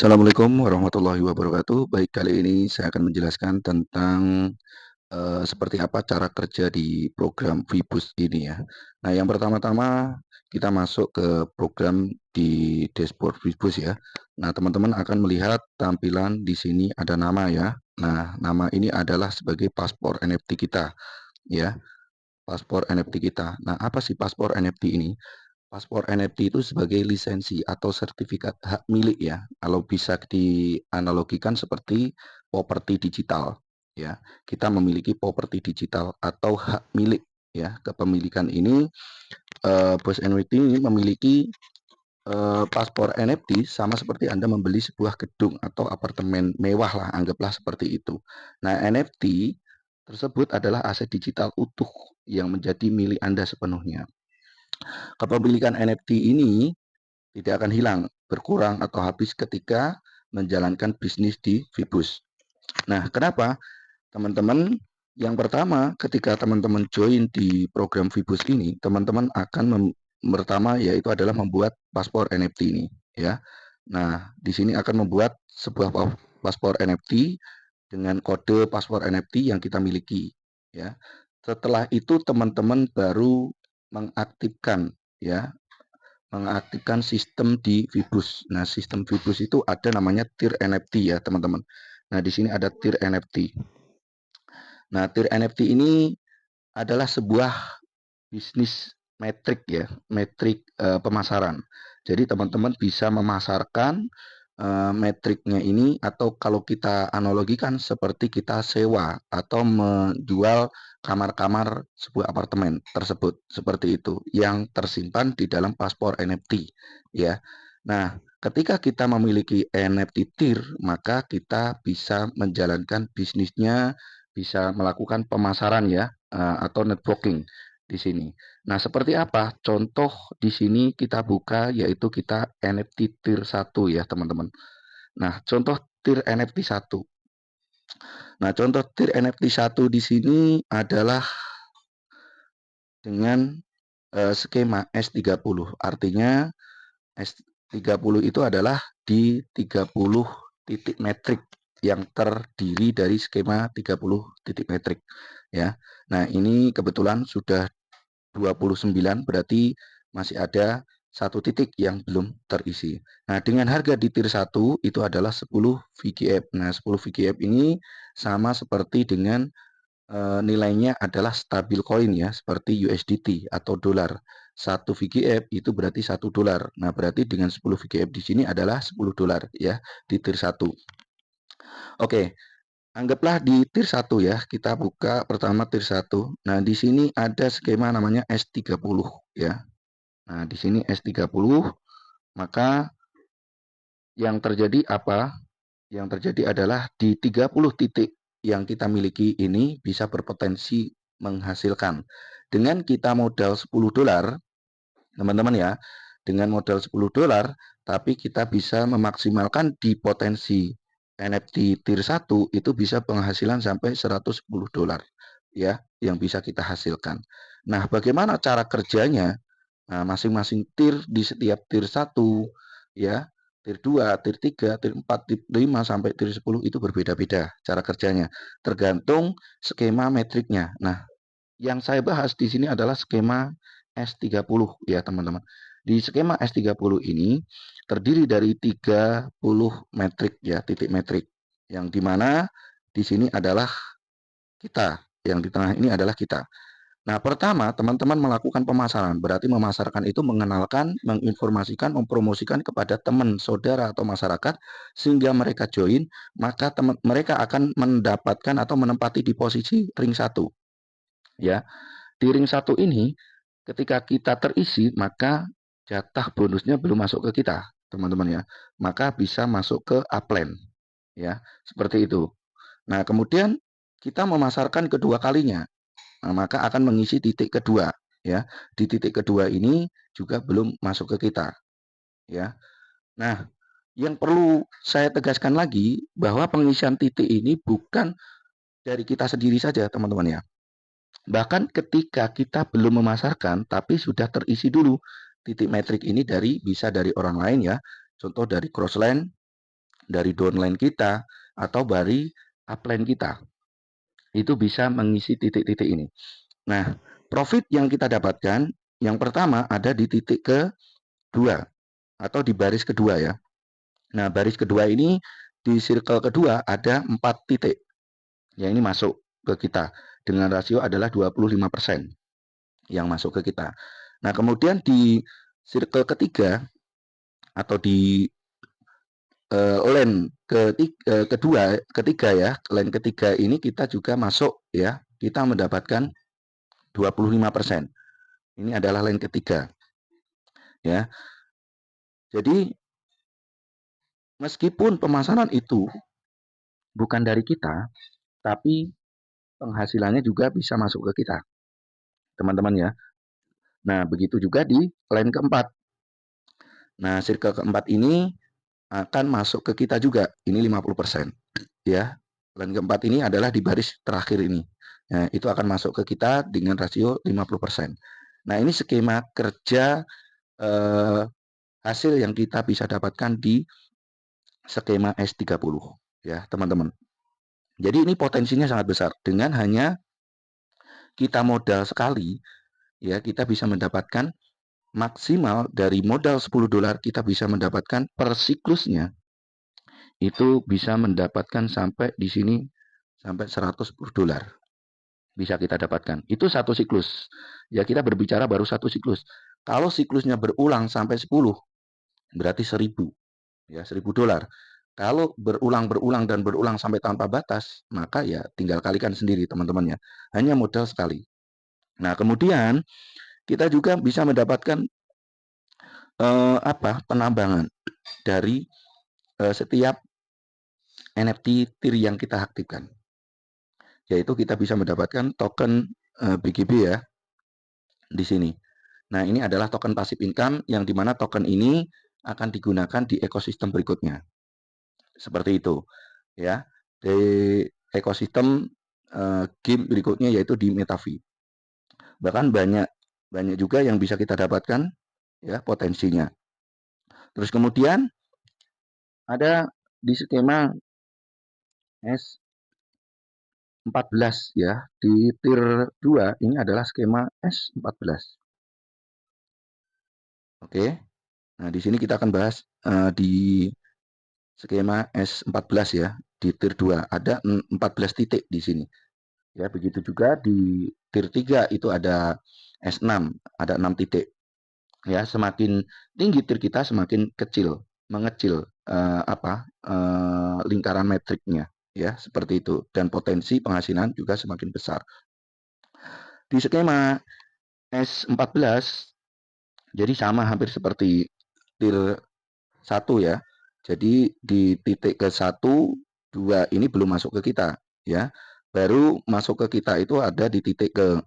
Assalamualaikum warahmatullahi wabarakatuh. Baik, kali ini saya akan menjelaskan tentang seperti apa cara kerja di program Vibus ini ya. Nah, yang pertama-tama kita masuk ke program di dashboard Vibus ya. Nah, teman-teman akan melihat tampilan di sini ada nama ya. Nah, nama ini adalah sebagai paspor NFT kita ya, paspor NFT kita. Nah, apa sih paspor NFT ini? Paspor NFT itu sebagai lisensi atau sertifikat hak milik ya. Kalau bisa dianalogikan seperti properti digital ya. Kita memiliki properti digital atau hak milik ya. Kepemilikan ini Bos NFT ini memiliki paspor NFT sama seperti Anda membeli sebuah gedung atau apartemen mewah lah, anggaplah seperti itu. Nah, NFT tersebut adalah aset digital utuh yang menjadi milik Anda sepenuhnya. Kepemilikan NFT ini tidak akan hilang, berkurang atau habis ketika menjalankan bisnis di Vibus. Nah, kenapa? Teman-teman, yang pertama ketika teman-teman join di program Vibus ini, teman-teman akan pertama yaitu adalah membuat paspor NFT ini, ya. Nah, di sini akan membuat sebuah paspor NFT dengan kode paspor NFT yang kita miliki, ya. Setelah itu teman-teman baru mengaktifkan ya mengaktifkan sistem di Vibus. Nah, sistem Vibus itu ada namanya tier NFT ya, teman-teman. Nah, di sini ada tier NFT. Nah, tier NFT ini adalah sebuah bisnis metrik ya, metrik pemasaran. Jadi teman-teman bisa memasarkan metriknya ini atau kalau kita analogikan seperti kita sewa atau menjual kamar-kamar sebuah apartemen tersebut seperti itu yang tersimpan di dalam paspor NFT ya. Nah, ketika kita memiliki NFT tier, maka kita bisa menjalankan bisnisnya, bisa melakukan pemasaran ya atau networking di sini. Nah, seperti apa? Contoh di sini kita buka yaitu kita NFT tier 1 ya, teman-teman. Nah, contoh tier NFT 1. Nah, contoh tier NFT 1 di sini adalah dengan skema S30. Artinya S30 itu adalah di 30 titik metrik yang terdiri dari skema 30 titik metrik ya. Nah, ini kebetulan sudah 29 berarti masih ada satu titik yang belum terisi. Nah, dengan harga di tier 1 itu adalah 10 VGF. Nah, 10 VGF ini sama seperti dengan nilainya adalah stabil coin ya, seperti USDT atau dolar. 1 VGF itu berarti 1 dolar. Nah, berarti dengan 10 VGF di sini adalah 10 dolar ya di tier 1. Oke, anggaplah di tier 1 ya, kita buka pertama tier 1. Nah, di sini ada skema namanya S30 ya. Nah, di sini S30, maka yang terjadi apa? Yang terjadi adalah di 30 titik yang kita miliki ini bisa berpotensi menghasilkan. Dengan kita modal 10 dolar, teman-teman ya, dengan modal 10 dolar, tapi kita bisa memaksimalkan di potensi NFT tier 1 itu bisa penghasilan sampai 110 dolar ya, yang bisa kita hasilkan. Nah, bagaimana cara kerjanya? Nah, masing-masing tier di setiap tier 1 ya, tier 2, tier 3, tier 4, tier 5 sampai tier 10 itu berbeda-beda cara kerjanya, tergantung skema metriknya. Nah, yang saya bahas di sini adalah skema S30 ya, teman-teman. Di skema S30 ini terdiri dari 30 metrik ya, titik metrik. Yang dimana di sini adalah kita, yang di tengah ini adalah kita. Nah, pertama, teman-teman melakukan pemasaran. Berarti memasarkan itu mengenalkan, menginformasikan, mempromosikan kepada teman, saudara, atau masyarakat, sehingga mereka join, maka mereka akan mendapatkan atau menempati di posisi ring 1. Ya, di ring 1 ini, ketika kita terisi, maka jatah bonusnya belum masuk ke kita, teman-teman ya. Maka bisa masuk ke upline, ya, seperti itu. Nah, kemudian kita memasarkan kedua kalinya. Nah, maka akan mengisi titik kedua ya. Di titik kedua ini juga belum masuk ke kita ya. Nah, yang perlu saya tegaskan lagi bahwa pengisian titik ini bukan dari kita sendiri saja, teman-teman ya. Bahkan ketika kita belum memasarkan tapi sudah terisi dulu titik metrik ini bisa dari orang lain ya. Contoh dari Crossland dari downline kita atau dari upline kita. Itu bisa mengisi titik-titik ini. Nah, profit yang kita dapatkan yang pertama ada di titik kedua atau di baris kedua ya. Nah, baris kedua ini di circle kedua ada 4 titik. Ya, ini masuk ke kita dengan rasio adalah 25% yang masuk ke kita. Nah, kemudian di circle ketiga atau di lane ketiga ya, lane ketiga ini kita juga masuk ya, kita mendapatkan 25%. Ini adalah lane ketiga. Ya. Jadi meskipun pemasaran itu bukan dari kita, tapi penghasilannya juga bisa masuk ke kita, teman-teman ya. Nah, begitu juga di lane keempat. Nah, circle keempat ini akan masuk ke kita juga. Ini 50%. Ya. Lane keempat ini adalah di baris terakhir ini. Nah, itu akan masuk ke kita dengan rasio 50%. Nah, ini skema kerja hasil yang kita bisa dapatkan di skema S30 ya, teman-teman. Jadi ini potensinya sangat besar. Dengan hanya kita modal sekali, ya kita bisa mendapatkan maksimal dari modal 10 dolar kita bisa mendapatkan per siklusnya itu bisa mendapatkan sampai di sini sampai 110 dolar bisa kita dapatkan. Itu satu siklus. Ya kita berbicara baru satu siklus. Kalau siklusnya berulang sampai 10 berarti 1000 ya, 1000 dolar. Kalau berulang dan berulang sampai tanpa batas, maka ya tinggal kalikan sendiri teman-teman ya. Hanya modal sekali. Nah, kemudian kita juga bisa mendapatkan penambangan dari setiap NFT tier yang kita aktifkan. Yaitu kita bisa mendapatkan token BGB ya di sini. Nah, ini adalah token passive income yang dimana token ini akan digunakan di ekosistem berikutnya. Seperti itu ya. Di ekosistem game berikutnya yaitu di MetaV. Bahkan banyak juga yang bisa kita dapatkan ya potensinya. Terus kemudian ada di skema S14 ya, di tier 2 ini adalah skema S14. Oke. Nah, di sini kita akan bahas di skema S14 ya, di tier 2 ada 14 titik di sini. Ya, begitu juga di tier 3 itu ada S6, ada 6 titik. Ya, semakin tinggi tier kita semakin mengecil lingkaran metriknya ya, seperti itu dan potensi penghasilan juga semakin besar. Di skema S14 jadi sama hampir seperti tier 1 ya. Jadi di titik ke 1, 2 ini belum masuk ke kita ya. Baru masuk ke kita itu ada di titik ke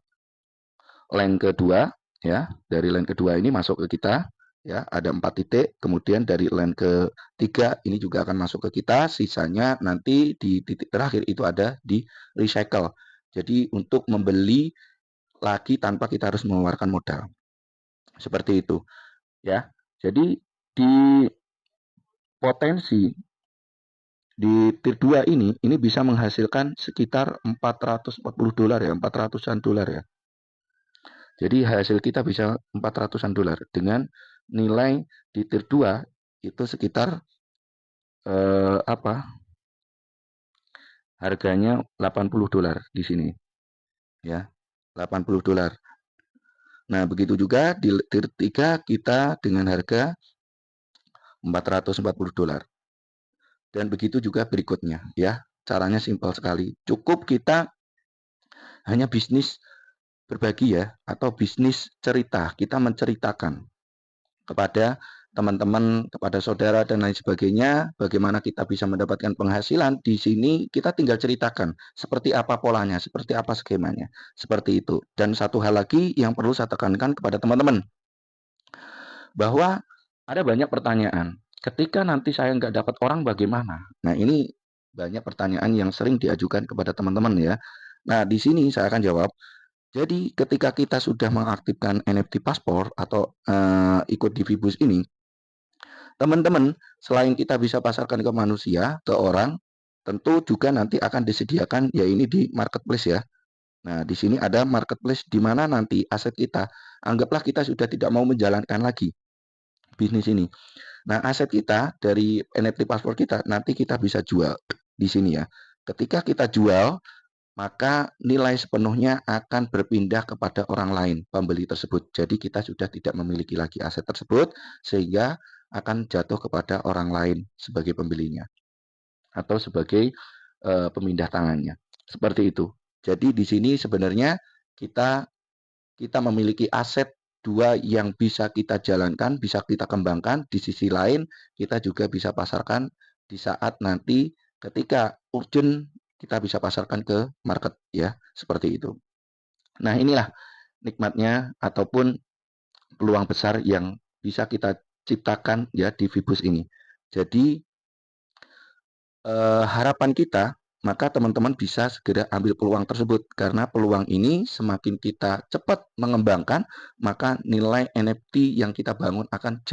lane kedua ya. Dari lane kedua ini masuk ke kita ya, ada 4 titik. Kemudian dari lane ketiga ini juga akan masuk ke kita. Sisanya nanti di titik terakhir itu ada di recycle. Jadi untuk membeli lagi tanpa kita harus mengeluarkan modal. Seperti itu ya. Jadi di potensi di tier 2 ini bisa menghasilkan sekitar 440 dolar ya, 400-an dolar ya. Jadi hasil kita bisa 400-an dolar dengan nilai di tier 2 itu sekitar harganya 80 dolar di sini. Ya. 80 dolar. Nah, begitu juga di tier 3 kita dengan harga 440 dolar. Dan begitu juga berikutnya ya. Caranya simpel sekali. Cukup kita hanya bisnis berbagi ya atau bisnis cerita. Kita menceritakan kepada teman-teman, kepada saudara dan lain sebagainya bagaimana kita bisa mendapatkan penghasilan. Di sini kita tinggal ceritakan seperti apa polanya, seperti apa skemanya. Seperti itu. Dan satu hal lagi yang perlu saya tekankan kepada teman-teman bahwa ada banyak pertanyaan. Ketika nanti saya nggak dapat orang bagaimana? Nah, ini banyak pertanyaan yang sering diajukan kepada teman-teman ya. Nah, di sini saya akan jawab. Jadi, ketika kita sudah mengaktifkan NFT paspor atau ikut di Vibus ini, Teman-teman, selain kita bisa pasarkan ke manusia, ke orang, tentu juga nanti akan disediakan ya ini di marketplace ya. Nah, di sini ada marketplace di mana nanti aset kita, anggaplah kita sudah tidak mau menjalankan lagi bisnis ini. Nah, aset kita dari NFT paspor kita nanti kita bisa jual di sini ya. Ketika kita jual, maka nilai sepenuhnya akan berpindah kepada orang lain, pembeli tersebut. Jadi kita sudah tidak memiliki lagi aset tersebut, sehingga akan jatuh kepada orang lain sebagai pembelinya atau sebagai pemindah tangannya. Seperti itu. Jadi di sini sebenarnya kita kita memiliki aset dua yang bisa kita jalankan, bisa kita kembangkan. Di sisi lain, kita juga bisa pasarkan di saat nanti ketika urgent kita bisa pasarkan ke market ya, seperti itu. Nah, inilah nikmatnya ataupun peluang besar yang bisa kita ciptakan ya di Vibus ini. Jadi harapan kita, maka teman-teman bisa segera ambil peluang tersebut karena peluang ini semakin kita cepat mengembangkan, maka nilai NFT yang kita bangun akan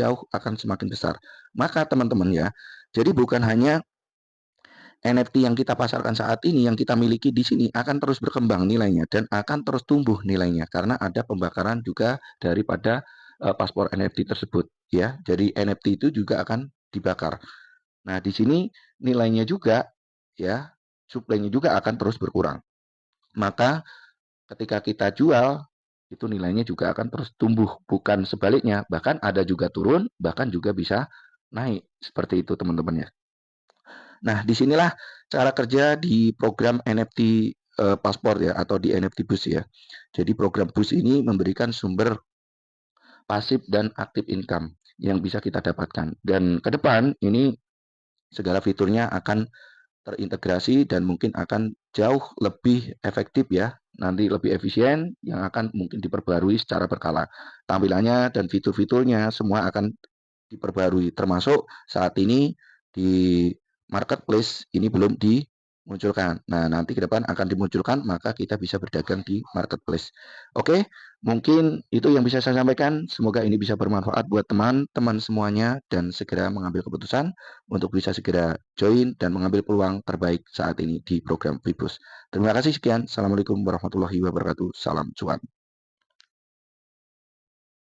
semakin besar. Maka teman-teman ya, jadi bukan hanya NFT yang kita pasarkan saat ini yang kita miliki di sini akan terus berkembang nilainya dan akan terus tumbuh nilainya karena ada pembakaran juga daripada paspor NFT tersebut ya. Jadi NFT itu juga akan dibakar. Nah, di sini nilainya juga ya, suplainya juga akan terus berkurang. Maka ketika kita jual, itu nilainya juga akan terus tumbuh, bukan sebaliknya. Bahkan ada juga turun, bahkan juga bisa naik. Seperti itu teman-teman ya. Nah, disinilah cara kerja di program NFT paspor ya, atau di NFT Bus ya. Jadi program Bus ini memberikan sumber pasif dan aktif income yang bisa kita dapatkan. Dan ke depan ini segala fiturnya akan terintegrasi dan mungkin akan jauh lebih efektif ya, nanti lebih efisien yang akan mungkin diperbarui secara berkala. Tampilannya dan fitur-fiturnya semua akan diperbarui, termasuk saat ini di marketplace ini belum dimunculkan. Nah, nanti ke depan akan dimunculkan, maka kita bisa berdagang di marketplace. Oke, mungkin itu yang bisa saya sampaikan. Semoga ini bisa bermanfaat buat teman-teman semuanya dan segera mengambil keputusan untuk bisa segera join dan mengambil peluang terbaik saat ini di program Vibus. Terima kasih sekian. Assalamualaikum warahmatullahi wabarakatuh. Salam cuan.